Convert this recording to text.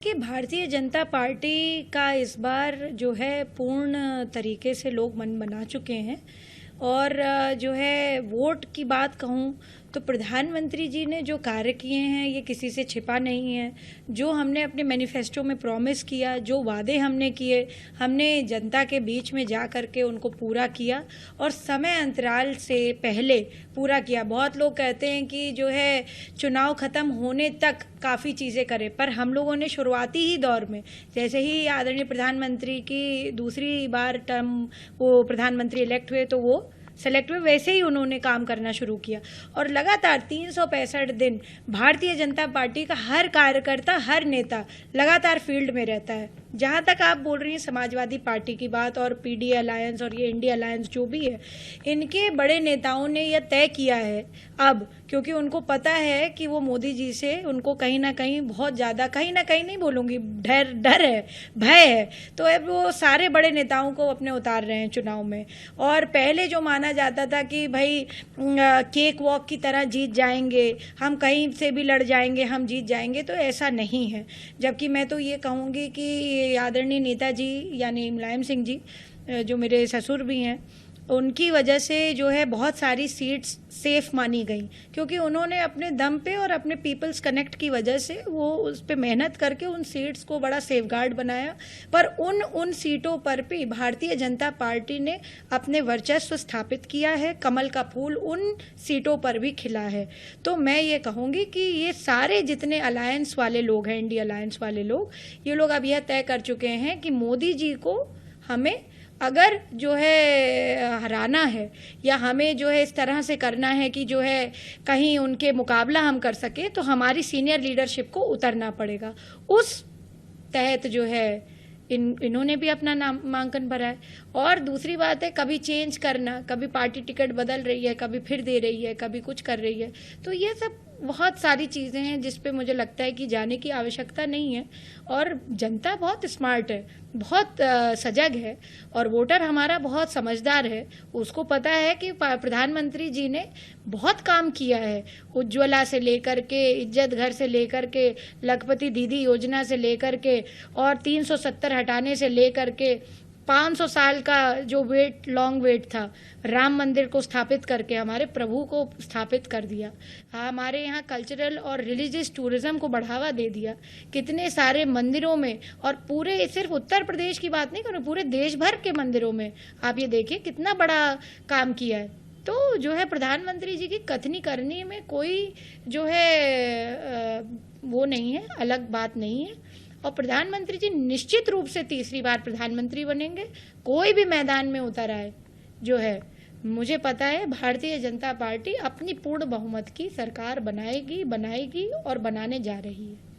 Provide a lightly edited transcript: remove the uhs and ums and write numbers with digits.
कि भारतीय जनता पार्टी का इस बार जो है पूर्ण तरीके से लोग मन बना चुके हैं और जो है वोट की बात कहूँ तो प्रधानमंत्री जी ने जो कार्य किए हैं ये किसी से छिपा नहीं है। जो हमने अपने मैनिफेस्टो में प्रॉमिस किया, जो वादे हमने किए, हमने जनता के बीच में जा कर के उनको पूरा किया और समय अंतराल से पहले पूरा किया। बहुत लोग कहते हैं कि जो है चुनाव खत्म होने तक काफ़ी चीज़ें करें, पर हम लोगों ने शुरुआती ही दौर में जैसे ही आदरणीय प्रधानमंत्री की दूसरी बार टर्म वो प्रधानमंत्री इलेक्ट हुए तो वो सेलेक्ट हुए, वैसे ही उन्होंने काम करना शुरू किया और लगातार 365 दिन भारतीय जनता पार्टी का हर कार्यकर्ता, हर नेता लगातार फील्ड में रहता है। जहां तक आप बोल रही हैं समाजवादी पार्टी की बात और पीडी अलायंस और ये इंडिया अलायंस जो भी है, इनके बड़े नेताओं ने यह तय किया है अब, क्योंकि उनको पता है कि वो मोदी जी से उनको कहीं ना कहीं बहुत ज़्यादा, कहीं ना कहीं नहीं बोलूँगी, डर है, भय है, तो अब वो सारे बड़े नेताओं को अपने उतार रहे हैं चुनाव में। और पहले जो माना जाता था कि भाई केक वॉक की तरह जीत जाएंगे, हम कहीं से भी लड़ जाएंगे, हम जीत जाएंगे, तो ऐसा नहीं है। जबकि मैं तो ये कहूँगी कि आदरणीय नेताजी यानी मुलायम सिंह जी जो मेरे ससुर भी हैं, उनकी वजह से जो है बहुत सारी सीट्स सेफ मानी गई, क्योंकि उन्होंने अपने दम पे और अपने पीपल्स कनेक्ट की वजह से वो उस पे मेहनत करके उन सीट्स को बड़ा सेफगार्ड बनाया। पर उन सीटों पर भी भारतीय जनता पार्टी ने अपने वर्चस्व स्थापित किया है, कमल का फूल उन सीटों पर भी खिला है। तो मैं ये कहूँगी कि ये सारे जितने अलायंस वाले लोग हैं, इंडिया अलायंस वाले लोग, ये लोग अब यह तय कर चुके हैं कि मोदी जी को हमें अगर जो है हराना है या हमें जो है इस तरह से करना है कि जो है कहीं उनके मुकाबला हम कर सके, तो हमारी सीनियर लीडरशिप को उतरना पड़ेगा। उस तहत जो है इन्होंने भी अपना नामांकन भरा है। और दूसरी बात है, कभी चेंज करना, कभी पार्टी टिकट बदल रही है, कभी फिर दे रही है, कभी कुछ कर रही है, तो ये सब बहुत सारी चीज़ें हैं जिस पे मुझे लगता है कि जाने की आवश्यकता नहीं है। और जनता बहुत स्मार्ट है, बहुत सजग है और वोटर हमारा बहुत समझदार है। उसको पता है कि प्रधानमंत्री जी ने बहुत काम किया है, उज्ज्वला से लेकर के, इज्जत घर से लेकर के, लखपति दीदी योजना से लेकर के और 370 हटाने से लेकर के 500 साल का जो लॉन्ग वेट था, राम मंदिर को स्थापित करके हमारे प्रभु को स्थापित कर दिया, हमारे यहाँ कल्चरल और रिलीजियस टूरिज्म को बढ़ावा दे दिया, कितने सारे मंदिरों में, और पूरे सिर्फ उत्तर प्रदेश की बात नहीं करूँ, पूरे देश भर के मंदिरों में आप ये देखिए कितना बड़ा काम किया है। तो जो है प्रधानमंत्री जी की कथनी करनी में कोई जो है वो नहीं है, अलग बात नहीं है। और प्रधानमंत्री जी निश्चित रूप से तीसरी बार प्रधानमंत्री बनेंगे, कोई भी मैदान में उतर आए। जो है मुझे पता है भारतीय जनता पार्टी अपनी पूर्ण बहुमत की सरकार बनाएगी और बनाने जा रही है।